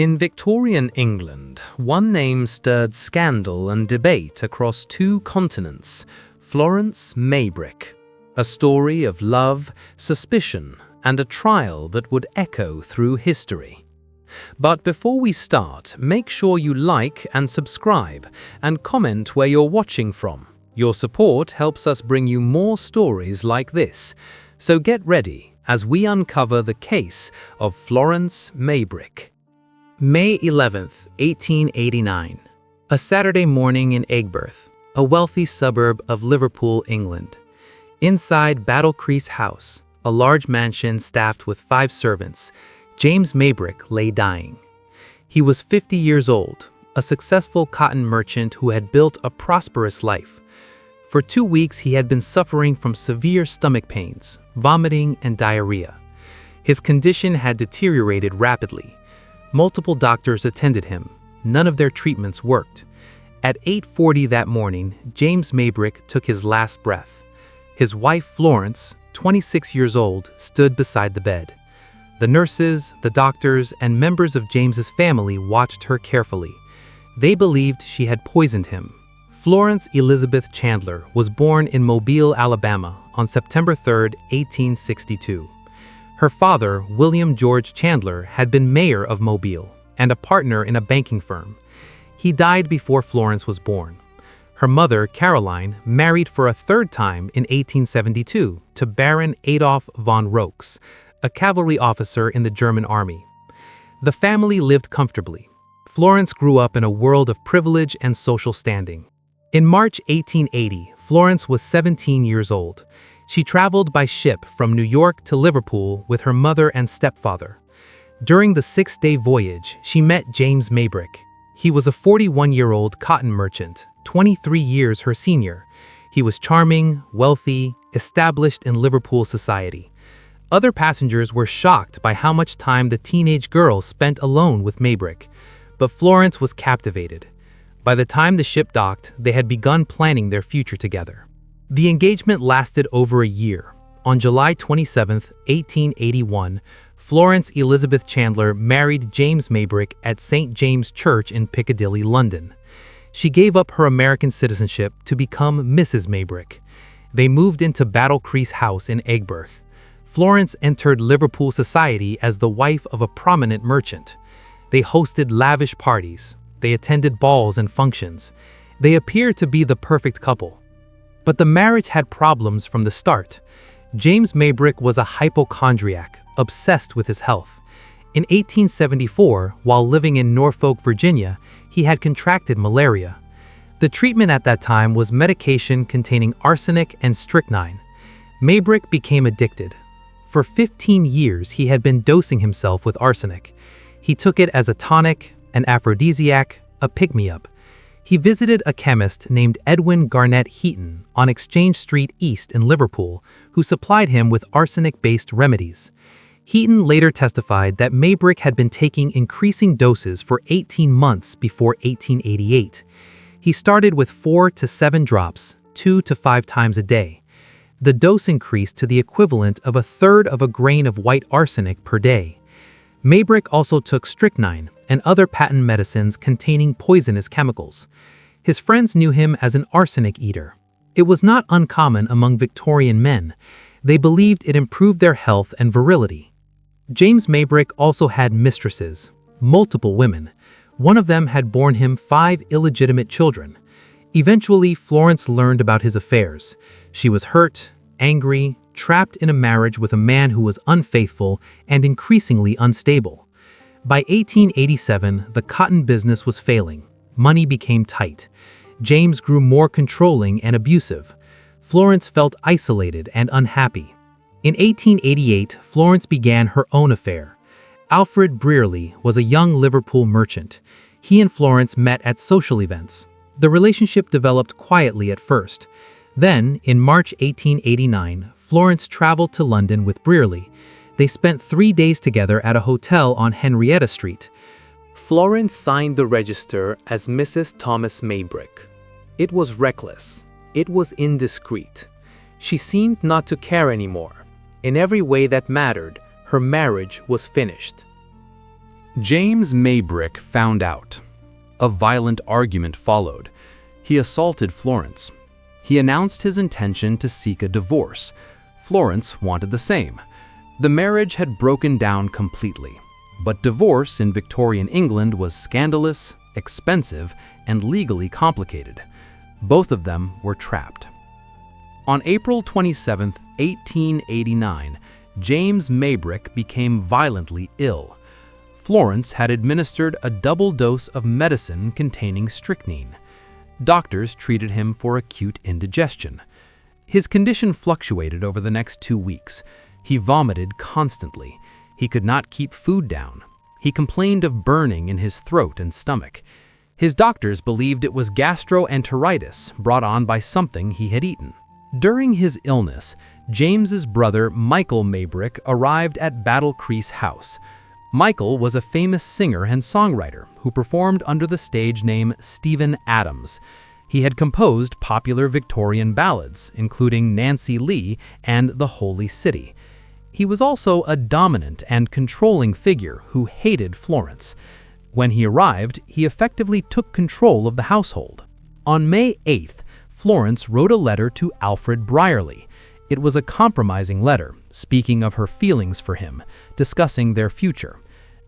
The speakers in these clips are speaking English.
In Victorian England, one name stirred scandal and debate across two continents: Florence Maybrick. A story of love, suspicion, and a trial that would echo through history. But before we start, make sure you like and subscribe, and comment where you're watching from. Your support helps us bring you more stories like this. So get ready as we uncover the case of Florence Maybrick. May 11th, 1889. A Saturday morning in Aigburth, a wealthy suburb of Liverpool, England. Inside Battle Crease House, a large mansion staffed with 5 servants, James Maybrick lay dying. He was 50 years old, a successful cotton merchant who had built a prosperous life. For 2 weeks he had been suffering from severe stomach pains, vomiting, and diarrhea. His condition had deteriorated rapidly. Multiple doctors attended him. None of their treatments worked. At 8:40 that morning, James Maybrick took his last breath. His wife, Florence, 26 years old, stood beside the bed. The nurses, the doctors, and members of James's family watched her carefully. They believed she had poisoned him. Florence Elizabeth Chandler was born in Mobile, Alabama, on September 3, 1862. Her father, William George Chandler, had been mayor of Mobile and a partner in a banking firm. He died before Florence was born. Her mother, Caroline, married for a third time in 1872 to Baron Adolf von Rox, a cavalry officer in the German army. The family lived comfortably. Florence grew up in a world of privilege and social standing. In March 1880, Florence was 17 years old. She traveled by ship from New York to Liverpool with her mother and stepfather. During the 6-day voyage, she met James Maybrick. He was a 41-year-old cotton merchant, 23 years her senior. He was charming, wealthy, established in Liverpool society. Other passengers were shocked by how much time the teenage girl spent alone with Maybrick, but Florence was captivated. By the time the ship docked, they had begun planning their future together. The engagement lasted over a year. On July 27, 1881, Florence Elizabeth Chandler married James Maybrick at St. James Church in Piccadilly, London. She gave up her American citizenship to become Mrs. Maybrick. They moved into Battle Crease House in Aigburth. Florence entered Liverpool society as the wife of a prominent merchant. They hosted lavish parties. They attended balls and functions. They appeared to be the perfect couple. But the marriage had problems from the start. James Maybrick was a hypochondriac, obsessed with his health. In 1874, while living in Norfolk, Virginia, he had contracted malaria. The treatment at that time was medication containing arsenic and strychnine. Maybrick became addicted. For 15 years, he had been dosing himself with arsenic. He took it as a tonic, an aphrodisiac, a pick-me-up. He visited a chemist named Edwin Garnett Heaton on Exchange Street East in Liverpool, who supplied him with arsenic-based remedies. Heaton later testified that Maybrick had been taking increasing doses for 18 months before 1888. He started with 4 to 7 drops, 2 to 5 times a day. The dose increased to the equivalent of 1/3 of a grain of white arsenic per day. Maybrick also took strychnine and other patent medicines containing poisonous chemicals. His friends knew him as an arsenic eater. It was not uncommon among Victorian men. They believed it improved their health and virility. James Maybrick also had mistresses, multiple women. One of them had borne him 5 illegitimate children. Eventually, Florence learned about his affairs. She was hurt, angry, trapped in a marriage with a man who was unfaithful and increasingly unstable. By 1887, the cotton business was failing. Money became tight. James grew more controlling and abusive. Florence felt isolated and unhappy. In 1888, Florence began her own affair. Alfred Brearley was a young Liverpool merchant. He and Florence met at social events. The relationship developed quietly at first. Then, in March 1889, Florence traveled to London with Brearley. They spent 3 days together at a hotel on Henrietta Street. Florence signed the register as Mrs. Thomas Maybrick. It was reckless. It was indiscreet. She seemed not to care anymore. In every way that mattered, her marriage was finished. James Maybrick found out. A violent argument followed. He assaulted Florence. He announced his intention to seek a divorce. Florence wanted the same. The marriage had broken down completely. But divorce in Victorian England was scandalous, expensive, and legally complicated. Both of them were trapped. On April 27, 1889, James Maybrick became violently ill. Florence had administered a double dose of medicine containing strychnine. Doctors treated him for acute indigestion. His condition fluctuated over the next 2 weeks. He vomited constantly. He could not keep food down. He complained of burning in his throat and stomach. His doctors believed it was gastroenteritis brought on by something he had eaten. During his illness, James's brother Michael Maybrick arrived at Battle Crease House. Michael was a famous singer and songwriter who performed under the stage name Stephen Adams. He had composed popular Victorian ballads, including Nancy Lee and The Holy City. He was also a dominant and controlling figure who hated Florence. When he arrived, he effectively took control of the household. On May 8th, Florence wrote a letter to Alfred Brierly. It was a compromising letter, speaking of her feelings for him, discussing their future.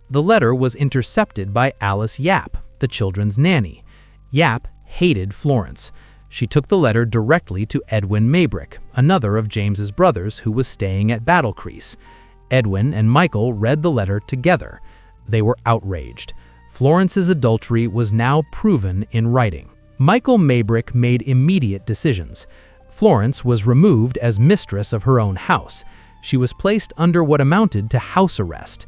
The letter was intercepted by Alice Yap, the children's nanny. Yap hated Florence. She took the letter directly to Edwin Maybrick, another of James's brothers who was staying at Battle Crease. Edwin and Michael read the letter together. They were outraged. Florence's adultery was now proven in writing. Michael Maybrick made immediate decisions. Florence was removed as mistress of her own house. She was placed under what amounted to house arrest.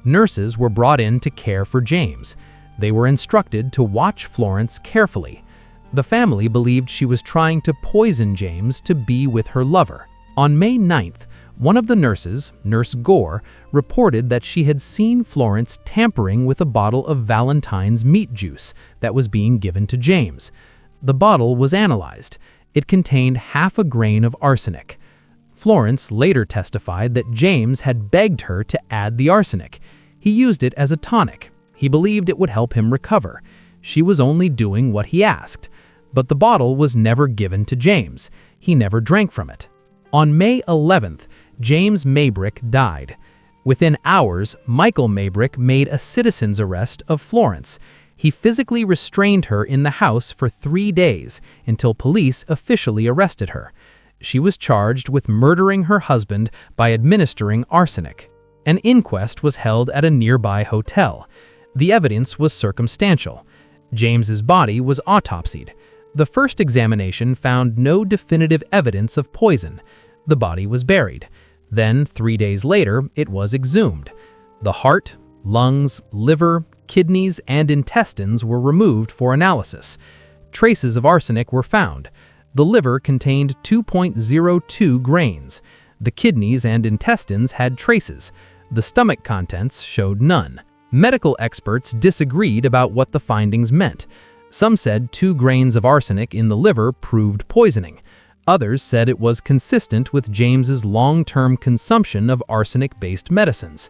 Nurses were brought in to care for James. They were instructed to watch Florence carefully. The family believed she was trying to poison James to be with her lover. On May 9th, one of the nurses, Nurse Gore, reported that she had seen Florence tampering with a bottle of Valentine's meat juice that was being given to James. The bottle was analyzed. It contained half a grain of arsenic. Florence later testified that James had begged her to add the arsenic. He used it as a tonic. He believed it would help him recover. She was only doing what he asked. But the bottle was never given to James. He never drank from it. On May 11th, James Maybrick died. Within hours, Michael Maybrick made a citizen's arrest of Florence. He physically restrained her in the house for 3 days until police officially arrested her. She was charged with murdering her husband by administering arsenic. An inquest was held at a nearby hotel. The evidence was circumstantial. James's body was autopsied. The first examination found no definitive evidence of poison. The body was buried. Then, 3 days later, it was exhumed. The heart, lungs, liver, kidneys, and intestines were removed for analysis. Traces of arsenic were found. The liver contained 2.02 grains. The kidneys and intestines had traces. The stomach contents showed none. Medical experts disagreed about what the findings meant. Some said 2 grains of arsenic in the liver proved poisoning. Others said it was consistent with James's long-term consumption of arsenic-based medicines.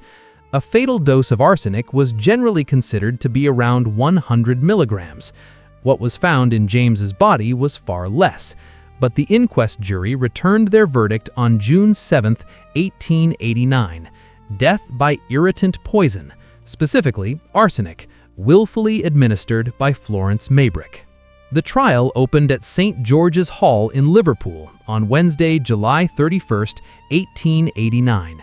A fatal dose of arsenic was generally considered to be around 100 milligrams. What was found in James's body was far less, but the inquest jury returned their verdict on June 7, 1889, death by irritant poison, specifically arsenic, willfully administered by Florence Maybrick. The trial opened at St. George's Hall in Liverpool on Wednesday, July 31, 1889.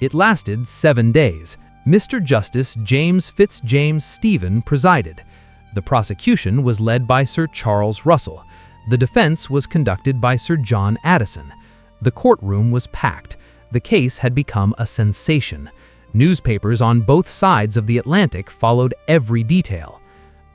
It lasted 7 days. Mr. Justice James Fitzjames Stephen presided. The prosecution was led by Sir Charles Russell. The defense was conducted by Sir John Addison. The courtroom was packed. The case had become a sensation. Newspapers on both sides of the Atlantic followed every detail.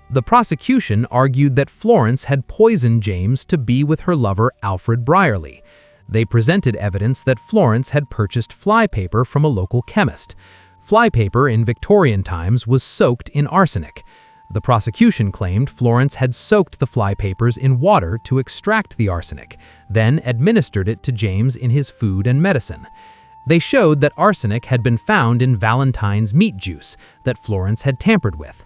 The prosecution argued that Florence had poisoned James to be with her lover Alfred Brierly. They presented evidence that Florence had purchased flypaper from a local chemist. Flypaper in Victorian times was soaked in arsenic. The prosecution claimed Florence had soaked the flypapers in water to extract the arsenic, then administered it to James in his food and medicine. They showed that arsenic had been found in Valentine's meat juice that Florence had tampered with.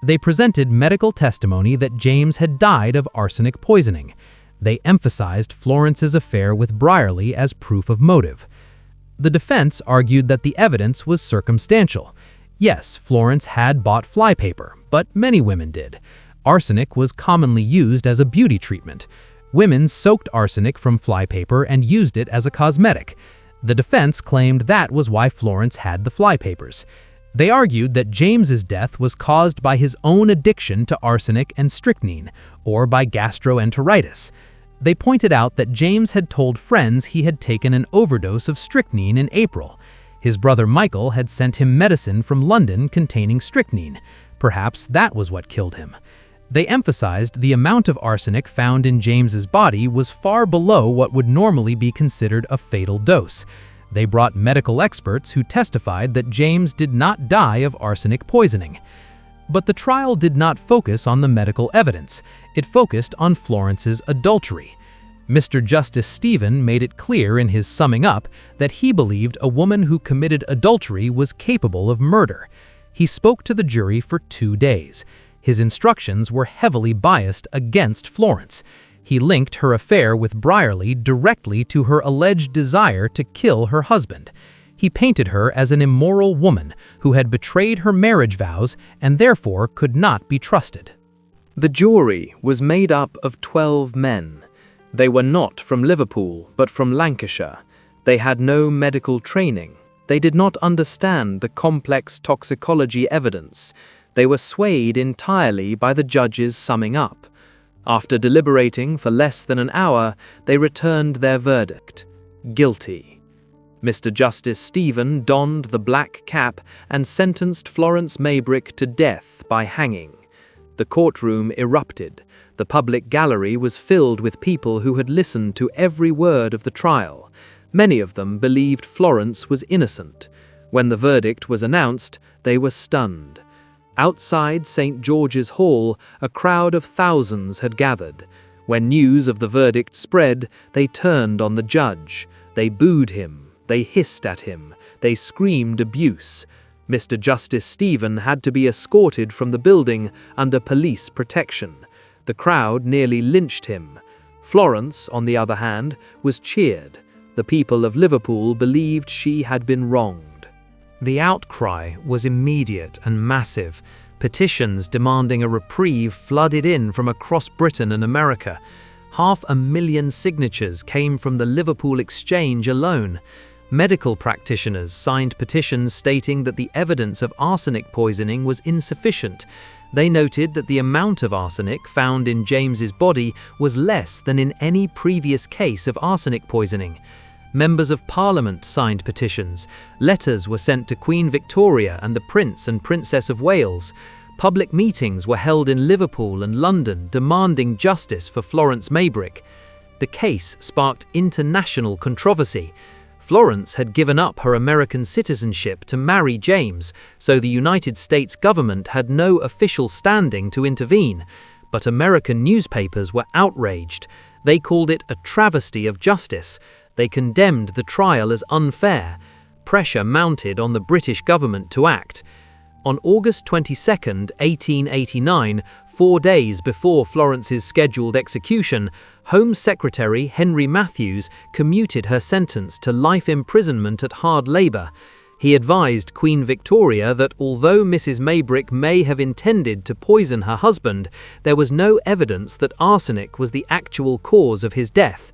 They presented medical testimony that James had died of arsenic poisoning. They emphasized Florence's affair with Brierly as proof of motive. The defense argued that the evidence was circumstantial. Yes, Florence had bought flypaper, but many women did. Arsenic was commonly used as a beauty treatment. Women soaked arsenic from flypaper and used it as a cosmetic. The defense claimed that was why Florence had the flypapers. They argued that James's death was caused by his own addiction to arsenic and strychnine, or by gastroenteritis. They pointed out that James had told friends he had taken an overdose of strychnine in April. His brother Michael had sent him medicine from London containing strychnine. Perhaps that was what killed him. They emphasized the amount of arsenic found in James's body was far below what would normally be considered a fatal dose. They brought medical experts who testified that James did not die of arsenic poisoning. But the trial did not focus on the medical evidence. It focused on Florence's adultery. Mr. Justice Stephen made it clear in his summing up that he believed a woman who committed adultery was capable of murder. He spoke to the jury for 2 days. His instructions were heavily biased against Florence. He linked her affair with Brierly directly to her alleged desire to kill her husband. He painted her as an immoral woman who had betrayed her marriage vows and therefore could not be trusted. The jury was made up of 12 men. They were not from Liverpool, but from Lancashire. They had no medical training. They did not understand the complex toxicology evidence. They were swayed entirely by the judge's summing up. After deliberating for less than an hour, they returned their verdict: guilty. Mr. Justice Stephen donned the black cap and sentenced Florence Maybrick to death by hanging. The courtroom erupted. The public gallery was filled with people who had listened to every word of the trial. Many of them believed Florence was innocent. When the verdict was announced, they were stunned. Outside St. George's Hall, a crowd of thousands had gathered. When news of the verdict spread, they turned on the judge. They booed him. They hissed at him. They screamed abuse. Mr. Justice Stephen had to be escorted from the building under police protection. The crowd nearly lynched him. Florence, on the other hand, was cheered. The people of Liverpool believed she had been wronged. The outcry was immediate and massive. Petitions demanding a reprieve flooded in from across Britain and America. 500,000 signatures came from the Liverpool Exchange alone. Medical practitioners signed petitions stating that the evidence of arsenic poisoning was insufficient. They noted that the amount of arsenic found in James's body was less than in any previous case of arsenic poisoning. Members of Parliament signed petitions. Letters were sent to Queen Victoria and the Prince and Princess of Wales. Public meetings were held in Liverpool and London demanding justice for Florence Maybrick. The case sparked international controversy. Florence had given up her American citizenship to marry James, so the United States government had no official standing to intervene. But American newspapers were outraged. They called it a travesty of justice. They condemned the trial as unfair. Pressure mounted on the British government to act. On August 22, 1889, 4 days before Florence's scheduled execution, Home Secretary Henry Matthews commuted her sentence to life imprisonment at hard labour. He advised Queen Victoria that although Mrs. Maybrick may have intended to poison her husband, there was no evidence that arsenic was the actual cause of his death.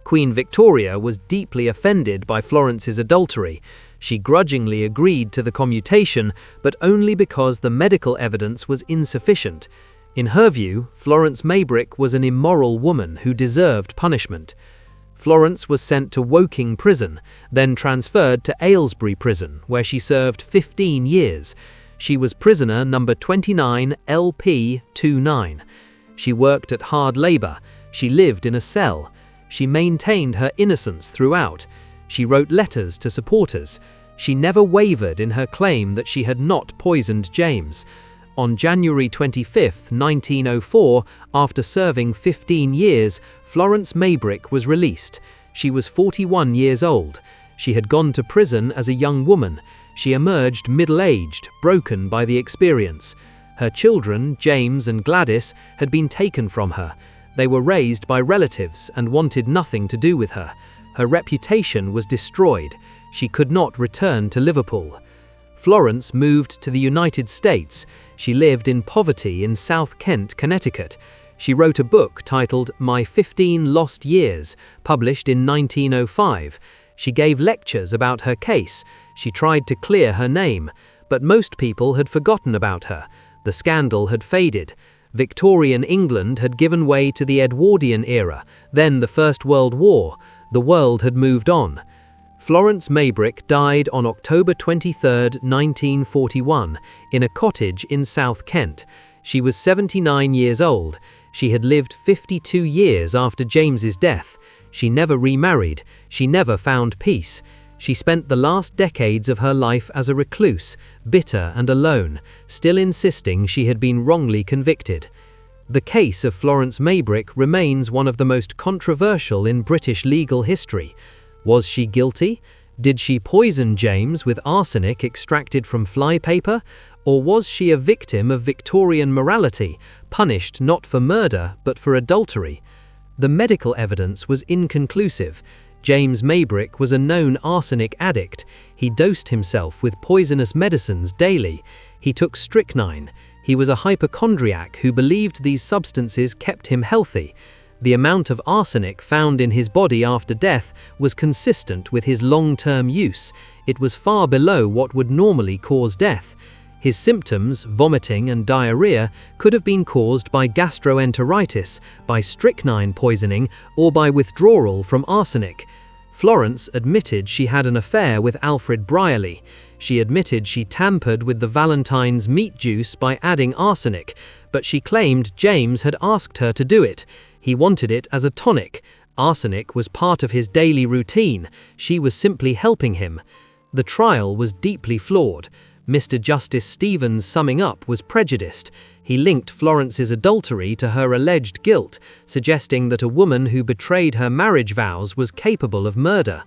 Queen Victoria was deeply offended by Florence's adultery. She grudgingly agreed to the commutation, but only because the medical evidence was insufficient. In her view, Florence Maybrick was an immoral woman who deserved punishment. Florence was sent to Woking Prison, then transferred to Aylesbury Prison, where she served 15 years. She was prisoner number 29 LP29. She worked at hard labour. She lived in a cell. She maintained her innocence throughout. She wrote letters to supporters. She never wavered in her claim that she had not poisoned James. On January 25, 1904, after serving 15 years, Florence Maybrick was released. She was 41 years old. She had gone to prison as a young woman. She emerged middle-aged, broken by the experience. Her children, James and Gladys, had been taken from her. They were raised by relatives and wanted nothing to do with her. Her reputation was destroyed. She could not return to Liverpool. Florence moved to the United States. She lived in poverty in South Kent, Connecticut. She wrote a book titled My 15 Lost Years, published in 1905. She gave lectures about her case. She tried to clear her name, but most people had forgotten about her. The scandal had faded. Victorian England had given way to the Edwardian era, then the First World War. The world had moved on. Florence Maybrick died on October 23, 1941, in a cottage in South Kent. She was 79 years old. She had lived 52 years after James's death. She never remarried. She never found peace. She spent the last decades of her life as a recluse, bitter and alone, still insisting she had been wrongly convicted. The case of Florence Maybrick remains one of the most controversial in British legal history. Was she guilty? Did she poison James with arsenic extracted from flypaper? Or was she a victim of Victorian morality, punished not for murder but for adultery? The medical evidence was inconclusive. James Maybrick was a known arsenic addict. He dosed himself with poisonous medicines daily. He took strychnine. He was a hypochondriac who believed these substances kept him healthy. The amount of arsenic found in his body after death was consistent with his long-term use. It was far below what would normally cause death. His symptoms, vomiting and diarrhea, could have been caused by gastroenteritis, by strychnine poisoning, or by withdrawal from arsenic. Florence admitted she had an affair with Alfred Brierly. She admitted she tampered with the Valentine's meat juice by adding arsenic, but she claimed James had asked her to do it. He wanted it as a tonic. Arsenic was part of his daily routine. She was simply helping him. The trial was deeply flawed. Mr. Justice Stevens' summing up was prejudiced. He linked Florence's adultery to her alleged guilt, suggesting that a woman who betrayed her marriage vows was capable of murder.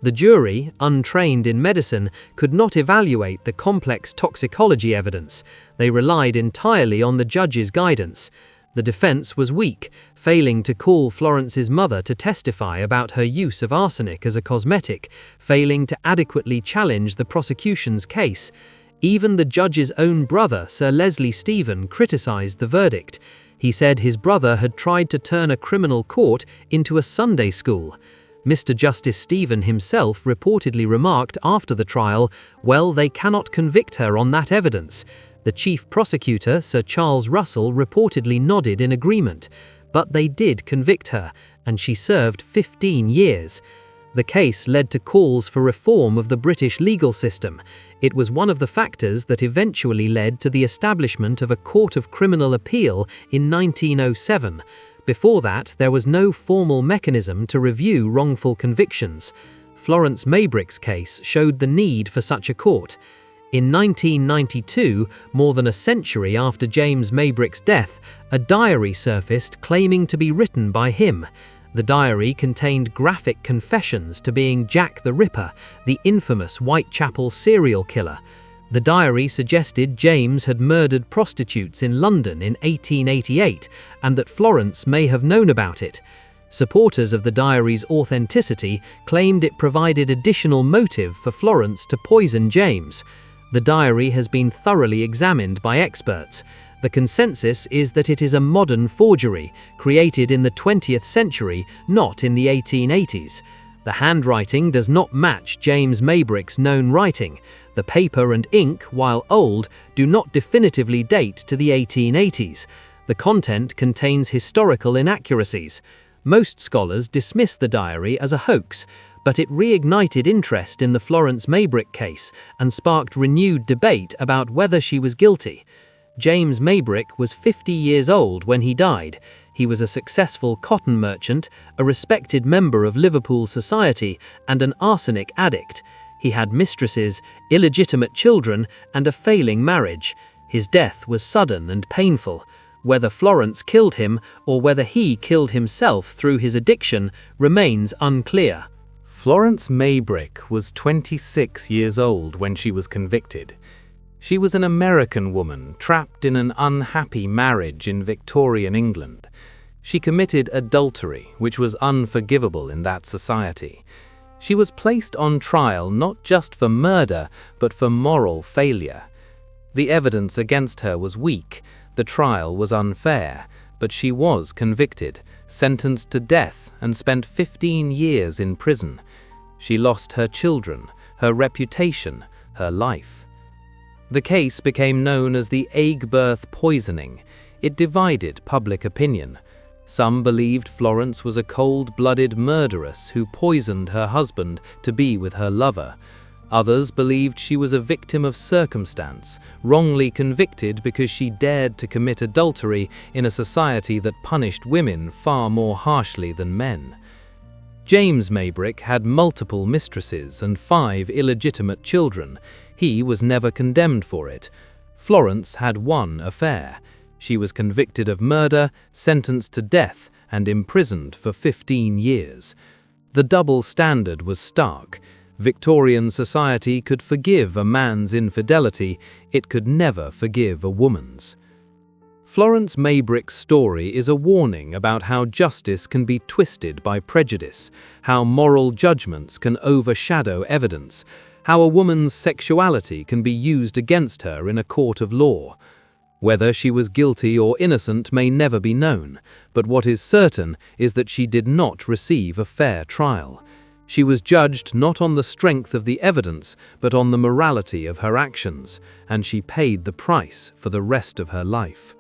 The jury, untrained in medicine, could not evaluate the complex toxicology evidence. They relied entirely on the judge's guidance. The defense was weak, failing to call Florence's mother to testify about her use of arsenic as a cosmetic, failing to adequately challenge the prosecution's case. Even the judge's own brother, Sir Leslie Stephen, criticized the verdict. He said his brother had tried to turn a criminal court into a Sunday school. Mr. Justice Stephen himself reportedly remarked after the trial, "Well, they cannot convict her on that evidence." The chief prosecutor, Sir Charles Russell, reportedly nodded in agreement, but they did convict her, and she served 15 years. The case led to calls for reform of the British legal system. It was one of the factors that eventually led to the establishment of a Court of Criminal Appeal in 1907. Before that, there was no formal mechanism to review wrongful convictions. Florence Maybrick's case showed the need for such a court. In 1992, more than a century after James Maybrick's death, a diary surfaced claiming to be written by him. The diary contained graphic confessions to being Jack the Ripper, the infamous Whitechapel serial killer. The diary suggested James had murdered prostitutes in London in 1888 and that Florence may have known about it. Supporters of the diary's authenticity claimed it provided additional motive for Florence to poison James. The diary has been thoroughly examined by experts. The consensus is that it is a modern forgery, created in the 20th century, not in the 1880s. The handwriting does not match James Maybrick's known writing. The paper and ink, while old, do not definitively date to the 1880s. The content contains historical inaccuracies. Most scholars dismiss the diary as a hoax, but it reignited interest in the Florence Maybrick case and sparked renewed debate about whether she was guilty. James Maybrick was 50 years old when he died. He was a successful cotton merchant, a respected member of Liverpool society, and an arsenic addict. He had mistresses, illegitimate children, and a failing marriage. His death was sudden and painful. Whether Florence killed him or whether he killed himself through his addiction remains unclear. Florence Maybrick was 26 years old when she was convicted. She was an American woman trapped in an unhappy marriage in Victorian England. She committed adultery, which was unforgivable in that society. She was placed on trial not just for murder, but for moral failure. The evidence against her was weak, the trial was unfair, but she was convicted, sentenced to death, and spent 15 years in prison. She lost her children, her reputation, her life. The case became known as the egg birth poisoning. It divided public opinion. Some believed Florence was a cold-blooded murderess who poisoned her husband to be with her lover. Others believed she was a victim of circumstance, wrongly convicted because she dared to commit adultery in a society that punished women far more harshly than men. James Maybrick had multiple mistresses and 5 illegitimate children. He was never condemned for it. Florence had one affair. She was convicted of murder, sentenced to death, and imprisoned for 15 years. The double standard was stark. Victorian society could forgive a man's infidelity, it could never forgive a woman's. Florence Maybrick's story is a warning about how justice can be twisted by prejudice, how moral judgments can overshadow evidence, how a woman's sexuality can be used against her in a court of law. Whether she was guilty or innocent may never be known, but what is certain is that she did not receive a fair trial. She was judged not on the strength of the evidence, but on the morality of her actions, and she paid the price for the rest of her life.